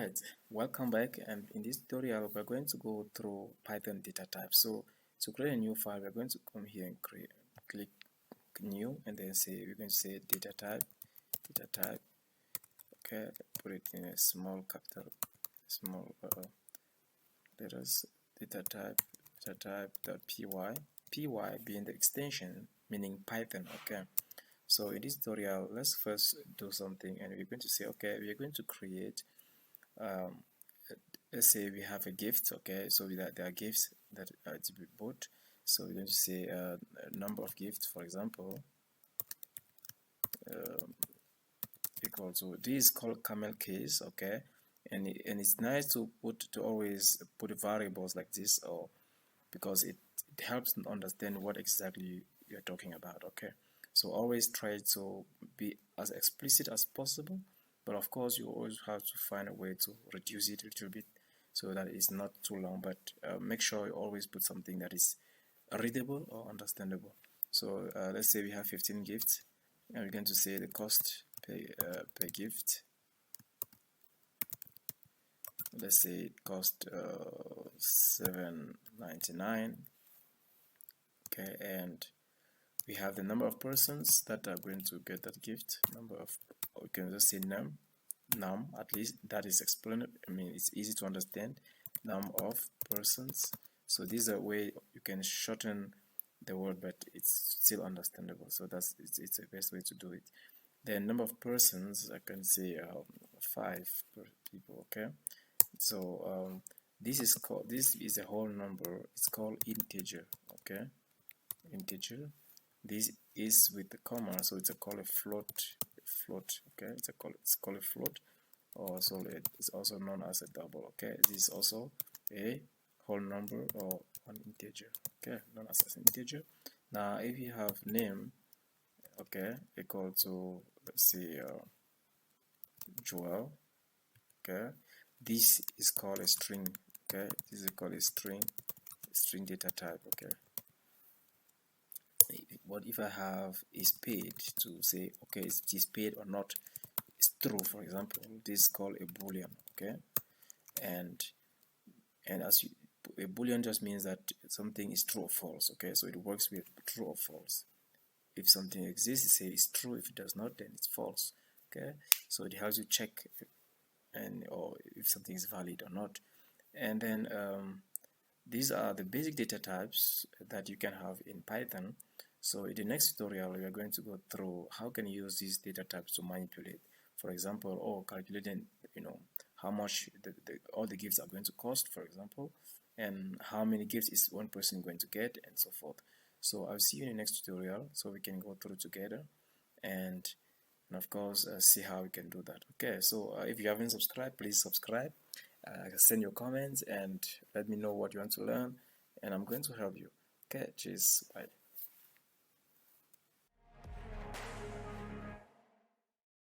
Alright, welcome back, and in this tutorial we're going to go through Python data types. So to create a new file, we're going to come here and click new, and then we're going to say data type, okay, put it in a small capital, small letters, data type .py, py being the extension meaning Python. Okay, so in this tutorial let's first do something, and we're going to say, okay, we're going to create let's say we have a gift. Okay, so there are gifts that are to be bought, so we're going to say number of gifts, for example, equal to, this is called camel case. Okay, and it's nice to always put variables like this, or because it helps to understand what exactly you're talking about. Okay, so always try to be as explicit as possible, but of course you always have to find a way to reduce it a little bit so that it's not too long, but make sure you always put something that is readable or understandable. So let's say we have 15 gifts, and we're going to say the cost per gift. Let's say it cost $7.99. okay, and we have the number of persons that are going to get that gift, number of, or we can just say num, at least that is explained. I mean, it's easy to understand, num of persons. So this is a way you can shorten the word, but it's still understandable. So it's the best way to do it. Then number of persons, I can say 5 people. Okay, so this is a whole number. It's called integer. Okay, integer. This is with the comma, so it's called a float. Okay, it's called a float, or so it's also known as a double. Okay, this is also a whole number or an integer. Okay, known as an integer. Now if you have name, okay, equal to, let's say Joel. Okay, this is called a string. Okay, this is called a string data type. Okay, what if I have is paid, to say, okay, is this paid or not, it's true, for example. This is called a boolean. Okay, and as a boolean just means that something is true or false. Okay, so it works with true or false. If something exists, it says it's true. If it does not, then it's false. Okay, so it helps you check or if something is valid or not. And then these are the basic data types that you can have in Python. So in the next tutorial, we are going to go through how can you use these data types to manipulate, for example, or calculating, how much all the gifts are going to cost, for example, and how many gifts is one person going to get, and so forth. So I'll see you in the next tutorial, so we can go through together and of course see how we can do that. Okay, so if you haven't subscribed, please subscribe, send your comments and let me know what you want to learn, and I'm going to help you. Okay, cheers, bye.